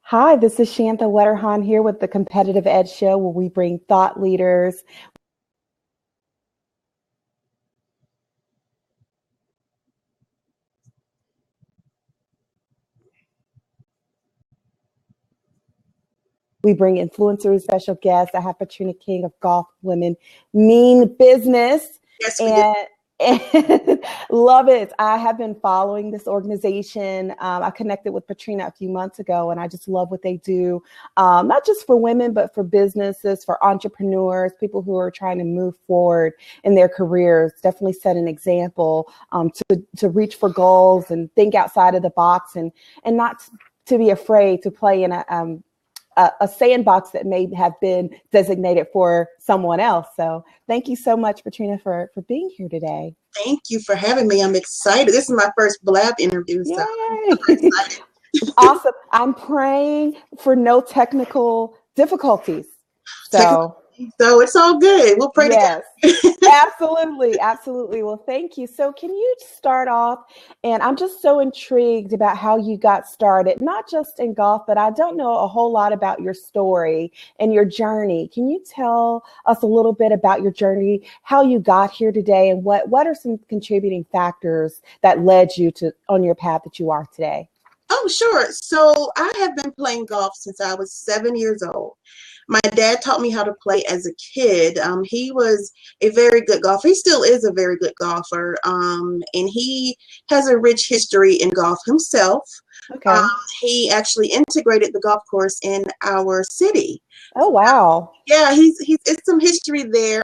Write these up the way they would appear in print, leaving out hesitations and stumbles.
Hi, this is Shantha Wetterhahn here with the Competitive Edge Show, where we bring thought leaders. We bring influencers, special guests. I have Patrina King of Golf Women Mean Business. Yes, we do. And love it. I have been following this organization. I connected with Patrina a few months ago, and I just love what they do, not just for women, but for businesses, for entrepreneurs, people who are trying to move forward in their careers. Definitely set an example to reach for goals and think outside of the box, and not to be afraid to play in a sandbox that may have been designated for someone else. So thank you so much, Patrina, for being here today. Thank you for having me. I'm excited. This is my first Blab interview, so I'm Yay! excited. Awesome. I'm praying for no technical difficulties. So So it's all good. We'll pray yes, together. absolutely. Absolutely. Well, thank you. So can you start off? And I'm just so intrigued about how you got started, not just in golf, but I don't know a whole lot about your story and your journey. Can you tell us a little bit about your journey, how you got here today, and what are some contributing factors that led you to on your path that you are today? Oh, sure. So I have been playing golf since I was 7 years old. My dad taught me how to play as a kid. He was a very good golfer. He still is a very good golfer. And he has a rich history in golf himself. Um, Okay. he actually integrated the golf course in our city. Oh, wow. Yeah, he's it's some history there.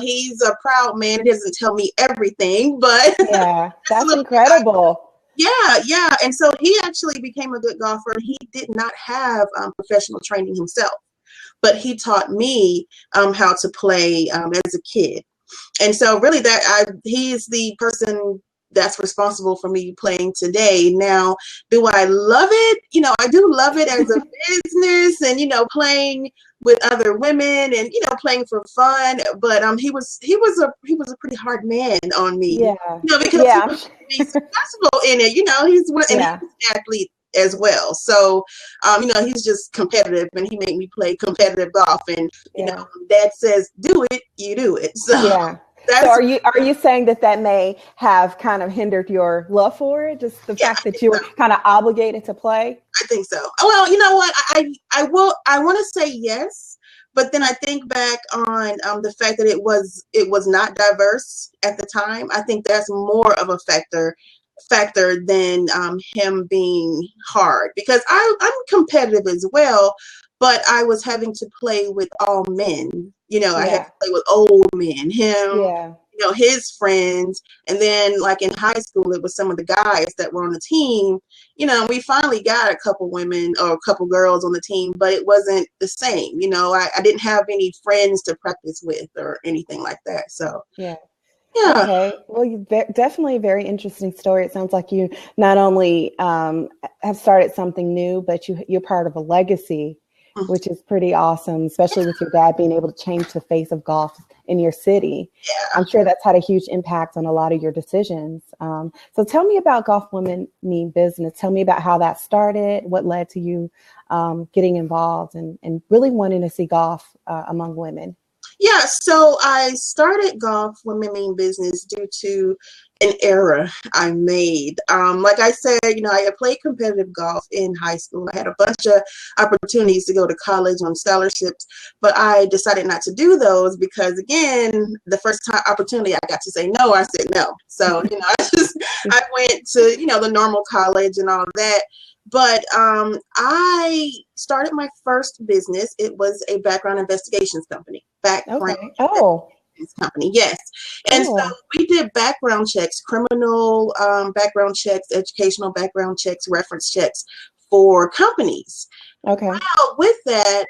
He's a proud man. He doesn't tell me everything, but Yeah, that's a that's little. incredible. Yeah. And so he actually became a good golfer. He did not have professional training himself, but he taught me how to play as a kid. And so really he is the person that's responsible for me playing today. Now, do I love it? I do love it as a business and, playing with other women and, playing for fun. But he was a pretty hard man on me, Yeah. because he Yeah. was be successful in it. And Yeah. he's an athlete as well. So, he's just competitive and he made me play competitive golf. And, Yeah. dad says, do it, you do it. So Yeah. So that's, are you saying that may have kind of hindered your love for it? Just the yeah, fact that you were kind of obligated to play? I think so. Well, you know what? I want to say yes, but then I think back on the fact that it was not diverse at the time. I think that's more of a factor than him being hard, because I'm competitive as well, but I was having to play with all men. I had Yeah. to play with old men, him, Yeah. his friends, and then like in high school, it was some of the guys that were on the team. We finally got a couple women or a couple girls on the team, but it wasn't the same. I didn't have any friends to practice with or anything like that. So, Yeah. yeah. Okay. Well, definitely a very interesting story. It sounds like you not only have started something new, but you're part of a legacy, which is pretty awesome, especially with your dad being able to change the face of golf in your city. Yeah. I'm sure that's had a huge impact on a lot of your decisions. So tell me about Golf Women Mean Business. Tell me about how that started, what led to you getting involved and really wanting to see golf among women. Yeah, so I started Golf Women Mean Business due to an error I made. Like I said, I played competitive golf in high school. I had a bunch of opportunities to go to college on scholarships, but I decided not to do those because, again, the first time opportunity I got to say no, I said no. So, I went to, the normal college and all of that. But I started my first business. It was a background investigations company. Background Okay. Oh, investigations company, yes. And so cool. we did background checks, criminal background checks, educational background checks, reference checks for companies. Okay. With that,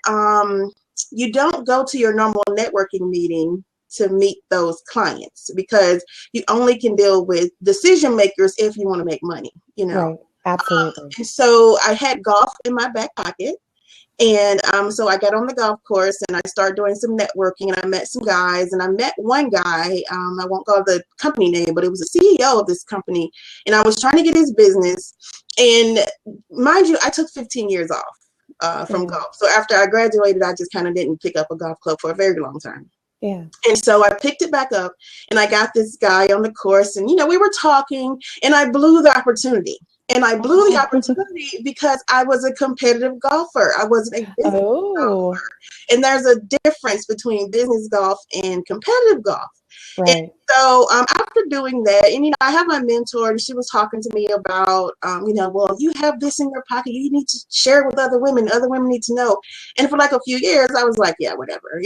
you don't go to your normal networking meeting to meet those clients because you only can deal with decision makers if you want to make money. Right. Absolutely. And so I had golf in my back pocket. And so I got on the golf course and I started doing some networking and I met some guys and I met one guy, I won't call the company name, but it was the CEO of this company. And I was trying to get his business. And mind you, I took 15 years off. from Yeah. golf. So after I graduated, I just kind of didn't pick up a golf club for a very long time. Yeah. And so I picked it back up and I got this guy on the course and, we were talking and I blew the opportunity. And I blew the Oh. opportunity because I was a competitive golfer. I wasn't a business Oh. golfer. And there's a difference between business golf and competitive golf. And Right. so after doing that, and I have my mentor, and she was talking to me about, well, you have this in your pocket, you need to share it with other women. Other women need to know. And for like a few years, I was like, yeah, whatever.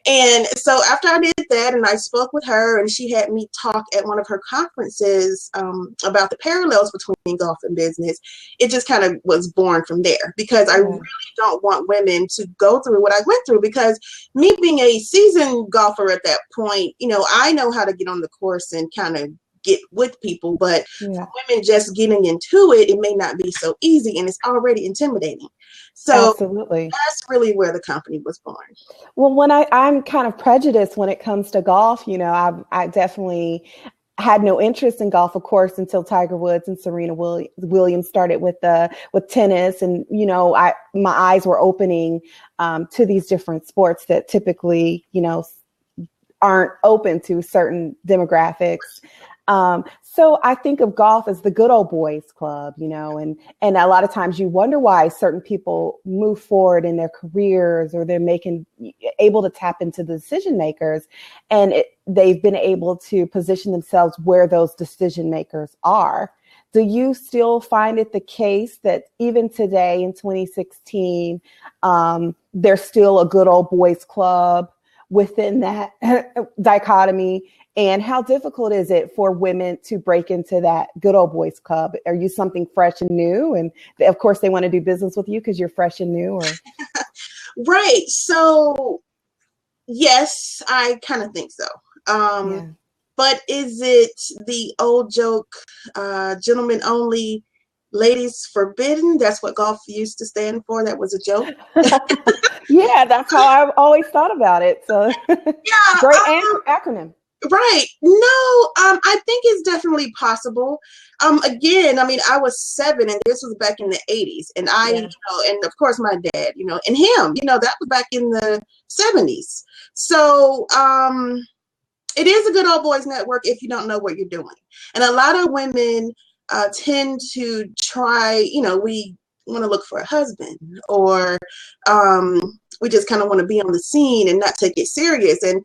And so after I did that, and I spoke with her, and she had me talk at one of her conferences about the parallels between golf and business, it just kind of was born from there because I Yeah. really don't want women to go through what I went through because me being a seasoned golfer at that point, I know how to get on the course and kind of get with people, but Yeah. for women just getting into it, it may not be so easy and it's already intimidating. So Absolutely. that's really where the company was born. Well, when I'm kind of prejudiced when it comes to golf, I definitely had no interest in golf, of course, until Tiger Woods and Serena Williams started with tennis, and my eyes were opening to these different sports that typically aren't open to certain demographics. So I think of golf as the good old boys club, and a lot of times you wonder why certain people move forward in their careers or they're able to tap into the decision makers, and they've been able to position themselves where those decision makers are. Do you still find it the case that even today in 2016, there's still a good old boys club within that dichotomy? And how difficult is it for women to break into that good old boys club? Are you something fresh and new? And of course, they want to do business with you because you're fresh and new, or? Right. So, yes, I kind of think so. Yeah. But is it the old joke, gentlemen only, ladies forbidden? That's what golf used to stand for. That was a joke. Yeah, that's how I've always thought about it. So Yeah. great acronym. Right. No, I think it's definitely possible. Again, I mean, I was 7 and this was back in the 80s. And Yeah. and of course my dad, and him, that was back in the 70s. So, it is a good old boys network if you don't know what you're doing. And a lot of women tend to try, we want to look for a husband, or we just kind of want to be on the scene and not take it serious. And,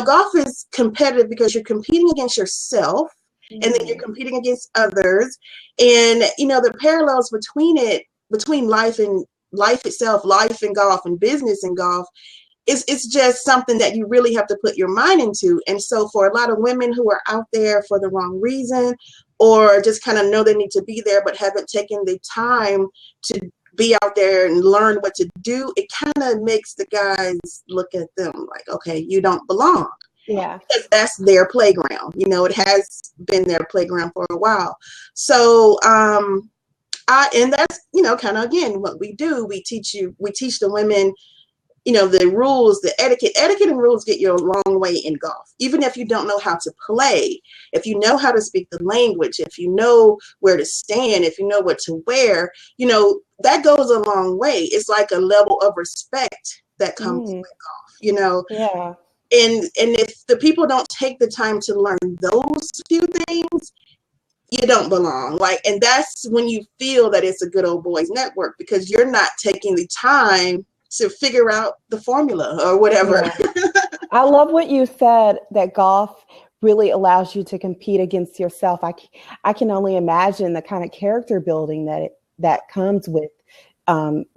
golf is competitive because you're competing against yourself, and then you're competing against others. And, the parallels between life and life itself, life in golf and business in golf, it's just something that you really have to put your mind into. And so for a lot of women who are out there for the wrong reason, or just kind of know they need to be there but haven't taken the time to be out there and learn what to do, it kind of makes the guys look at them like, okay, you don't belong. Yeah. Because that's their playground. It has been their playground for a while. So and that's, kind of, again, what we do. We teach the women, the rules, the etiquette and rules get you a long way in golf. Even if you don't know how to play, if you know how to speak the language, if you know where to stand, if you know what to wear, that goes a long way. It's like a level of respect that comes with golf, Yeah. and if the people don't take the time to learn those few things, you don't belong. And that's when you feel that it's a good old boys network, because you're not taking the time to figure out the formula or whatever. Yeah. I love what you said, that golf really allows you to compete against yourself. I can only imagine the kind of character building that comes with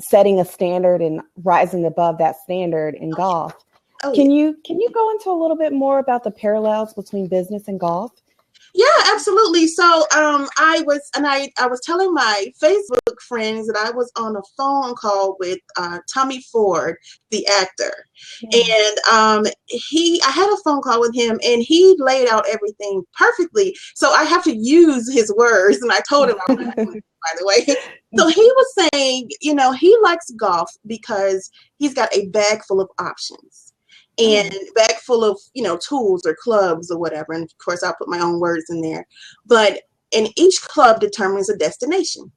setting a standard and rising above that standard in golf. Oh, Can yeah. you go into a little bit more about the parallels between business and golf? Yeah, absolutely. So I was telling my Facebook friends that I was on a phone call with Tommy Ford, the actor. Yeah. And I had a phone call with him, and he laid out everything perfectly. So I have to use his words, and I told him I was, by the way. So he was saying, he likes golf because he's got a bag full of options, and bag full of, tools or clubs or whatever. And of course, I'll put my own words in there. But and each club determines a destination.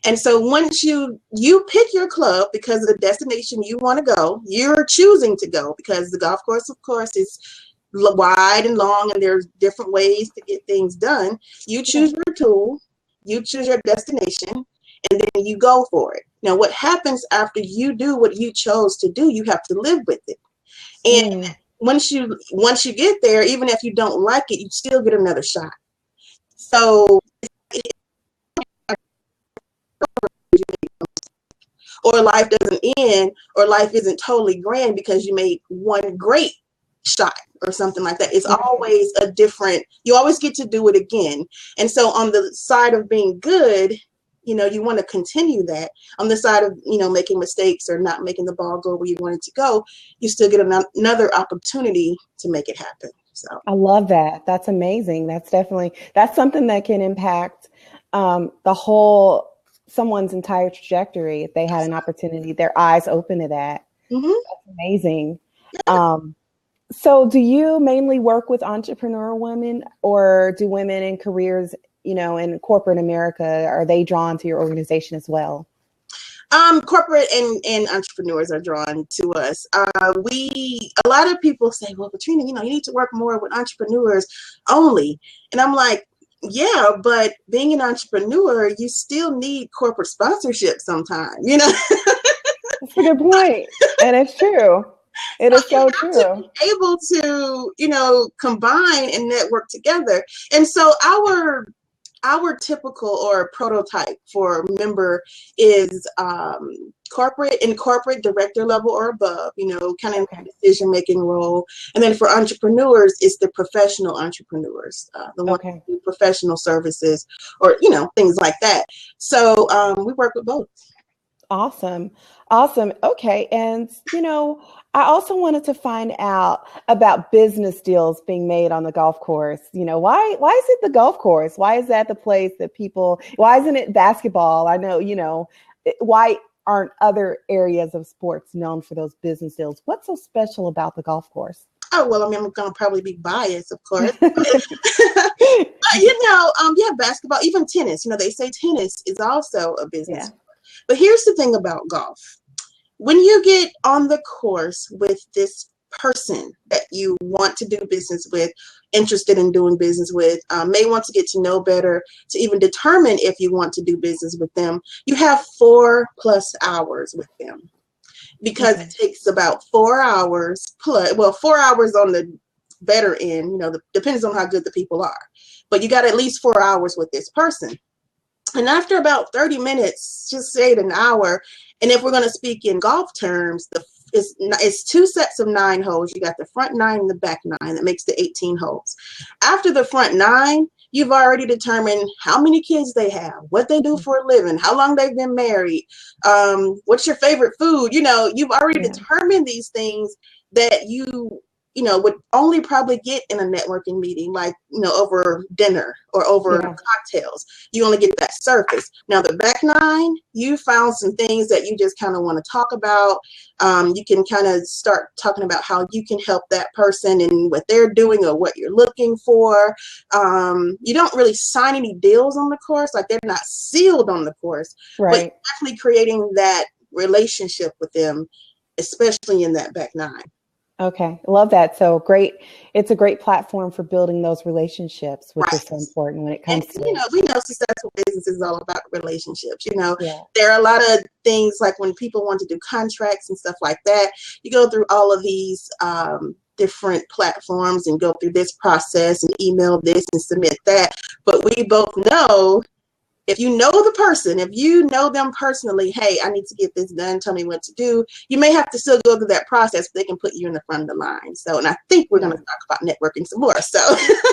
And so once you pick your club because of the destination you want to go, you're choosing to go because the golf course, of course, is wide and long, and there's different ways to get things done. You choose your tool, you choose your destination, and then you go for it. Now, what happens after you do what you chose to do, you have to live with it. And once you get there, even if you don't like it, you still get another shot. So, or life doesn't end, or life isn't totally grand because you made one great shot or something like that. It's always a different, you always get to do it again. And so on the side of being good, you want to continue that. On the side of, making mistakes or not making the ball go where you want it to go, you still get another opportunity to make it happen. So I love that. That's amazing. That's something that can impact someone's entire trajectory if they had an opportunity, their eyes open to that. Mm-hmm. That's amazing. So do you mainly work with entrepreneur women, or do women in careers, in corporate America, are they drawn to your organization as well? Corporate and entrepreneurs are drawn to us. A lot of people say, well, Patrina, you need to work more with entrepreneurs only. And I'm like, yeah, but being an entrepreneur, you still need corporate sponsorship sometimes, That's a good point. And it's true. It is so true. To be able to, combine and network together. And so our typical or prototype for member is corporate director level or above, kind of decision making role. And then for entrepreneurs, it's the professional entrepreneurs, the ones who do professional services or things like that. So we work with both. Awesome. Okay. And, I also wanted to find out about business deals being made on the golf course. Why is it the golf course? Why is that the place that why isn't it basketball? I know, why aren't other areas of sports known for those business deals? What's so special about the golf course? Oh, well, I'm going to probably be biased, of course. Basketball, even tennis, they say tennis is also a business. Yeah. But here's the thing about golf. When you get on the course with this person that you want to do business with, interested in doing business with, may want to get to know better, to even determine if you want to do business with them, you have 4+ hours with them. Because it takes about 4 hours plus, 4 hours on the better end, depends on how good the people are. But you got at least 4 hours with this person. And after about 30 minutes, just say an hour, and if we're going to speak in golf terms, it's 2 sets of 9 holes. You got the front 9 and the back 9. That makes the 18 holes. After the front 9, you've already determined how many kids they have, what they do for a living, how long they've been married, what's your favorite food. You've already determined these things that you would only probably get in a networking meeting, like, over dinner or over cocktails. You only get that surface. Now, the back 9, you found some things that you just kind of want to talk about. You can kind of start talking about how you can help that person and what they're doing or what you're looking for. You don't really sign any deals on the course, like they're not sealed on the course, but you're definitely creating that relationship with them, especially in that back 9. Okay. Love that. So great. It's a great platform for building those relationships, which is so important when it comes to, we know successful business is all about relationships. There are a lot of things like when people want to do contracts and stuff like that, you go through all of these different platforms and go through this process and email this and submit that. But we both know, if you know the person, if you know them personally, hey, I need to get this done, tell me what to do. You may have to still go through that process, but they can put you in the front of the line. So, and I think we're going to talk about networking some more. So,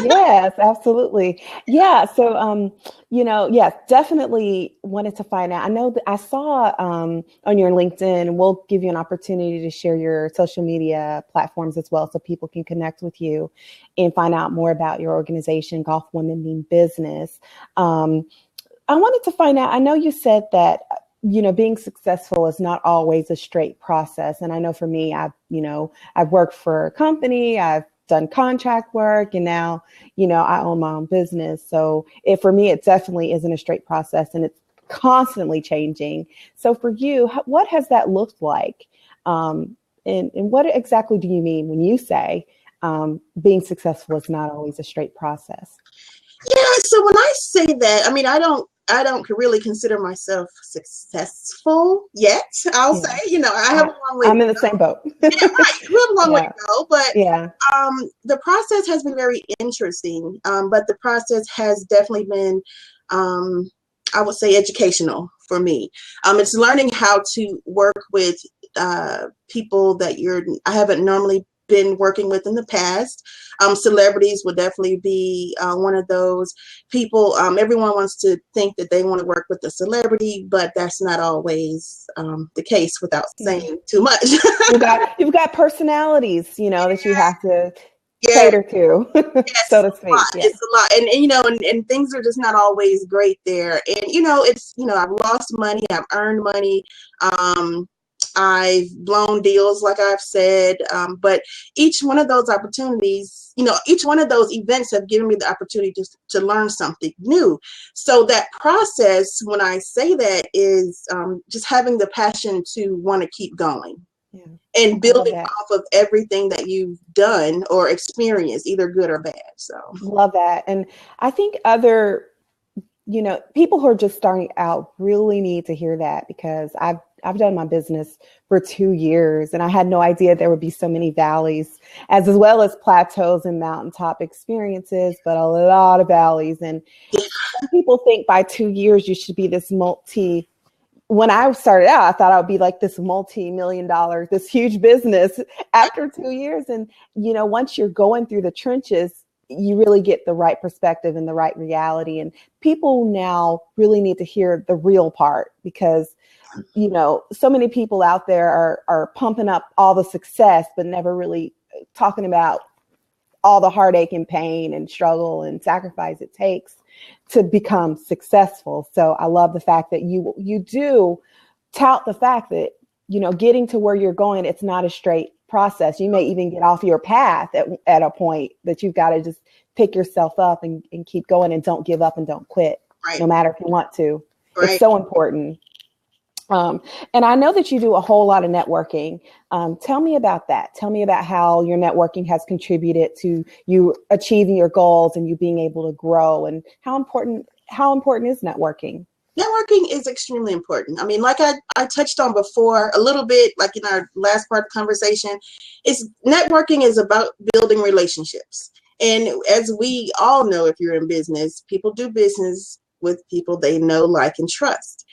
yes, absolutely. Yeah. So, definitely wanted to find out. I know that I saw on your LinkedIn, we'll give you an opportunity to share your social media platforms as well, so people can connect with you and find out more about your organization, Golf Women Mean Business. I wanted to find out, I know you said that, being successful is not always a straight process. And I know for me, I've worked for a company, I've done contract work, and now, I own my own business. So for me, it definitely isn't a straight process. And it's constantly changing. So for you, what has that looked like? And what exactly do you mean when you say being successful is not always a straight process? Yeah, so when I say that, I mean I don't really consider myself successful yet. I'll say, Yeah, I have a long way to I'm in the go. same boat. Yeah, right. We have a long way to Yeah, go, but yeah, the process has been very interesting. But the process has definitely been, um, I would say, educational for me. It's learning how to work with people that I haven't normally been working with in the past. Celebrities would definitely be one of those people. Everyone wants to think that they want to work with a celebrity, but that's not always the case without yeah. saying too much. You've got personalities, that you have to Yeah, cater to, so yes, to a lot. speak. Yeah. It's a lot, and things are just not always great there. And it's I've lost money, I've earned money, um, I've blown deals, like I've said. But each one of those opportunities, each one of those events have given me the opportunity to learn something new. So that process, when I say that, is just having the passion to want to keep going Yeah. and I love building that. off of everything that you've done or experienced, either good or bad. So, Love that. And I think people who are just starting out really need to hear that, because I've done my business for 2 years and I had no idea there would be so many valleys as well as plateaus and mountaintop experiences, but a lot of valleys. And some people think by 2 years you should be this when I started out, I thought I would be like this multi-million dollar, this huge business after 2 years. And, once you're going through the trenches, you really get the right perspective and the right reality. And people now really need to hear the real part, because, so many people out there are pumping up all the success, but never really talking about all the heartache and pain and struggle and sacrifice it takes to become successful. So I love the fact that you do tout the fact that, getting to where you're going, it's not a straight process. You may even get off your path at a point that you've got to just pick yourself up and keep going, and don't give up and don't quit, right, no matter if you want to. It's right. so important. And I know that you do a whole lot of networking. Tell me about that. Tell me about how your networking has contributed to you achieving your goals and you being able to grow, and how important is networking? Networking is extremely important. I mean, like I touched on before a little bit, like in our last part of the conversation, networking is about building relationships. And as we all know, if you're in business, people do business with people they know, like, and trust.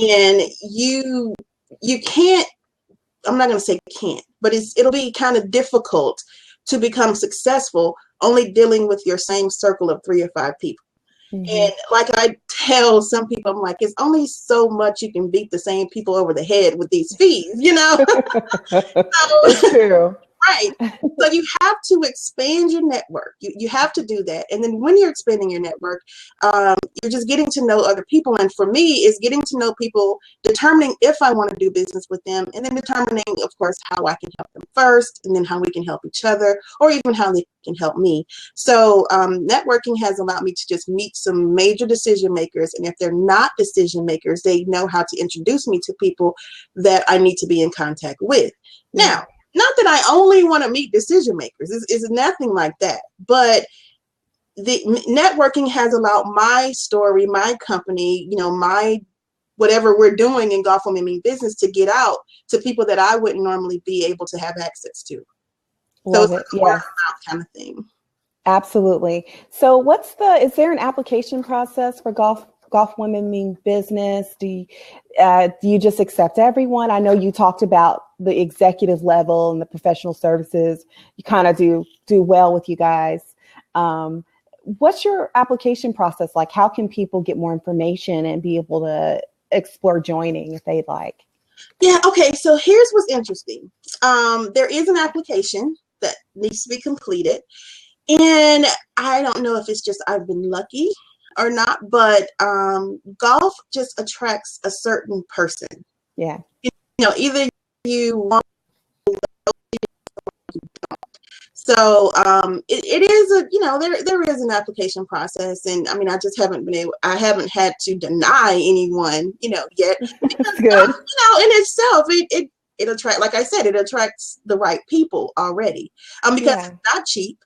And you can't, I'm not going to say can't, but it'll be kind of difficult to become successful only dealing with your same circle of 3 or 5 people. Mm-hmm. And like I tell some people, I'm like, it's only so much you can beat the same people over the head with these fees. It's So true. right. So you have to expand your network. You have to do that. And then when you're expanding your network, you're just getting to know other people. And for me, is getting to know people, determining if I want to do business with them, and then determining, of course, how I can help them first, and then how we can help each other, or even how they can help me. So networking has allowed me to just meet some major decision makers. And if they're not decision makers, they know how to introduce me to people that I need to be in contact with. Yeah. Now, not that I only want to meet decision makers. It's nothing like that. But the networking has allowed my story, my company, my whatever we're doing in Golf Women Mean Business to get out to people that I wouldn't normally be able to have access to. So Love it's like it. a word Yes. of mouth kind of thing. Absolutely. So is there an application process for Golf Women Mean Business? Do you just accept everyone? I know you talked about the executive level and the professional services. You kind of do well with you guys. What's your application process like? How can people get more information and be able to explore joining if they'd like? Yeah, okay. So here's what's interesting. There is an application that needs to be completed. And I don't know if it's just I've been lucky or not, but golf just attracts a certain person. Yeah. Either you want So it is a, there is an application process, and I mean, I haven't had to deny anyone, yet, That's because good. in itself, it attract, like I said, it attracts the right people already, because Yeah, it's not cheap,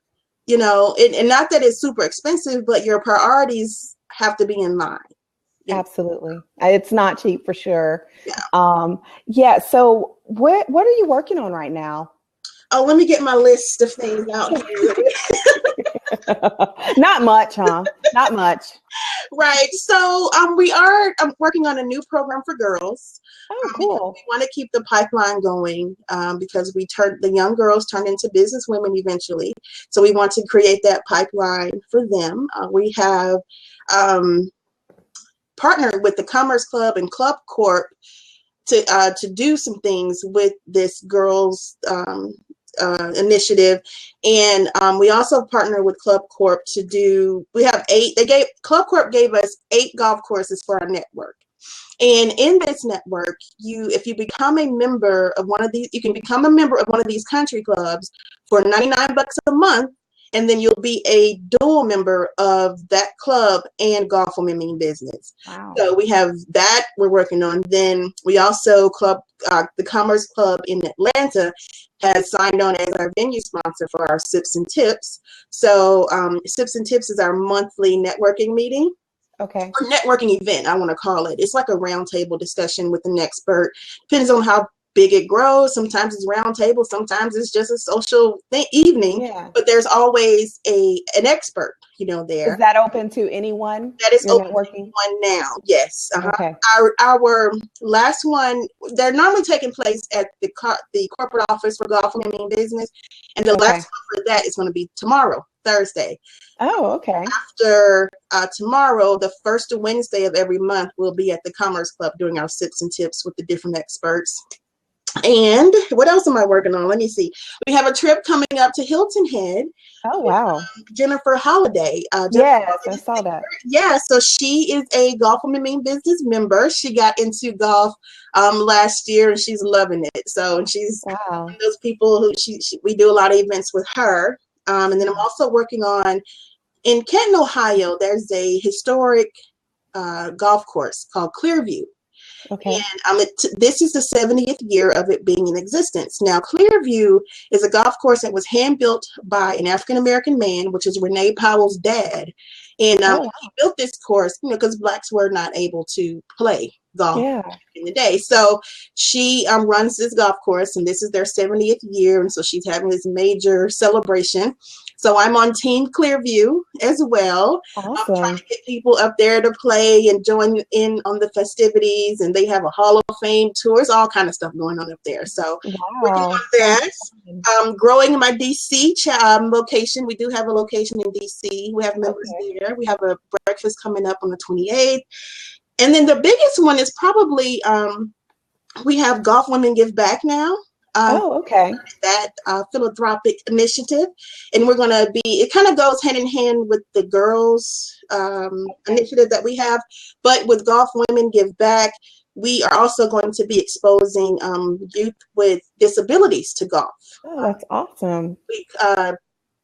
and not that it's super expensive, but your priorities have to be in line. You know? absolutely. It's not cheap for sure. Yeah. Yeah. So what are you working on right now? Oh, let me get my list of things out here. Not much, huh? Not much. Right. So we are working on a new program for girls, Oh, because we cool. want to keep the pipeline going, because the young girls turn into business women eventually. So we want to create that pipeline for them. We have um, partnered with the Commerce Club and Club Corp to do some things with this girls initiative, and we also partner with Club Corp to do. We have eight. Club Corp gave us 8 golf courses for our network. And in this network, if you become a member of one of these, you can become a member of one of these country clubs for $99 a month, and then you'll be a dual member of that club and Golf Women Mean Business. Wow. So we have that we're working on. Then we also the Commerce Club in Atlanta has signed on as our venue sponsor for our Sips and Tips. So Sips and Tips is our monthly networking meeting, Okay. or networking event, I want to call it. It's like a roundtable discussion with an expert. Depends on how big it grows. Sometimes it's roundtable, sometimes it's just a social evening, Yeah. but there's always an expert, Is there. that open to anyone? That is You're open to networking? anyone now. Yes. Uh-huh. Okay. Our last one, they're normally taking place at the corporate office for Golf Women Business, and the last Okay. one for that is going to be tomorrow, Thursday. Oh, okay. After tomorrow, the first Wednesday of every month, we'll be at the Commerce Club doing our Sips and Tips with the different experts. And what else am I working on? Let me see. We have a trip coming up to Hilton Head Oh, with wow. Jennifer Holiday. Yes, I saw that. Yeah, so she is a Golf Women Mean Business member. She got into golf last year, and she's loving it. So she's one Wow. of those people who we do a lot of events with her. And then I'm Yeah. also working on, in Canton, Ohio, there's a historic golf course called Clearview. Okay. And this is the 70th year of it being in existence. Now, Clearview is a golf course that was hand built by an African American man, which is Renee Powell's dad. And Oh, he wow. built this course, because blacks were not able to play golf Yeah. in the day. So she runs this golf course, and this is their 70th year. And so she's having this major celebration. So I'm on Team Clearview as well. I'm trying Awesome. to get people up there to play and join in on the festivities. And they have a Hall of Fame tours, all kind of stuff going on up there. So working on Wow. Sounds that. fun. Growing my DC location. We do have a location in DC. We have members Okay. there. We have a breakfast coming up on the 28th. And then the biggest one is probably we have Golf Women Give Back now. Oh, okay. That philanthropic initiative, and we're going to be, it kind of goes hand in hand with the girls Okay. initiative that we have, but with Golf Women Give Back, we are also going to be exposing youth with disabilities to golf. Oh, that's awesome. We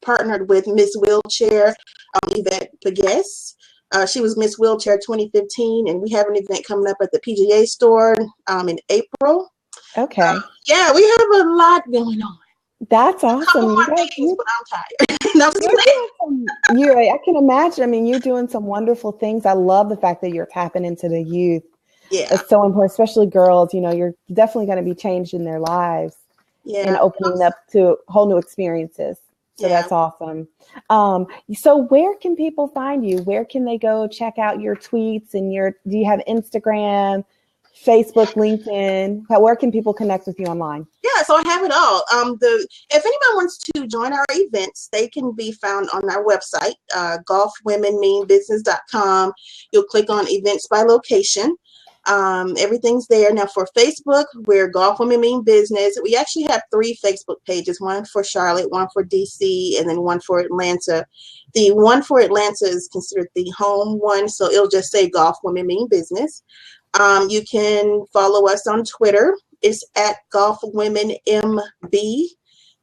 partnered with Miss Wheelchair, Yvette Pagues. She was Miss Wheelchair 2015, and we have an event coming up at the PGA store in April. Okay. Yeah, we have a lot going on. That's A couple awesome. You more guys, things, but I'm tired. No, I'm just you're kidding. doing I can imagine. I mean, you're doing some wonderful things. I love the fact that you're tapping into the youth. Yeah, It's so important, especially girls. You're definitely going to be changed in their lives and yeah, opening up to whole new experiences. So yeah. that's awesome. So where can people find you? Where can they go check out your tweets and do you have Instagram, Facebook, LinkedIn? Where can people connect with you online? Yeah, so I have it all. If anyone wants to join our events, they can be found on our website, golfwomenmeanbusiness.com. You'll click on events by location. Everything's there. Now for Facebook, we're Golf Women Mean Business. We actually have 3 Facebook pages, one for Charlotte, one for DC, and then one for Atlanta. The one for Atlanta is considered the home one, so it'll just say Golf Women Mean Business. You can follow us on Twitter. It's at Golf Women MB.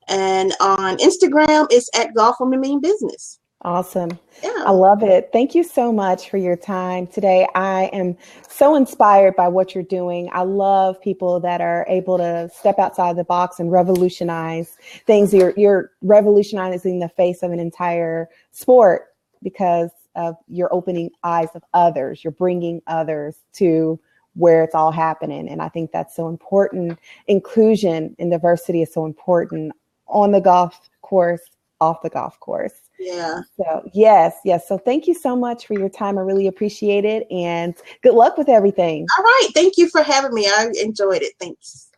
And on Instagram, it's at Golf Women Mean Business. Awesome. I Yeah. love it. Thank you so much for your time today. I am so inspired by what you're doing. I love people that are able to step outside the box and revolutionize things. You're revolutionizing the face of an entire sport because of your opening eyes of others. You're bringing others to where it's all happening. And I think that's so important. Inclusion and diversity is so important on the golf course, off the golf course. Yeah. So yes. So thank you so much for your time. I really appreciate it, and good luck with everything. All right. Thank you for having me. I enjoyed it. Thanks.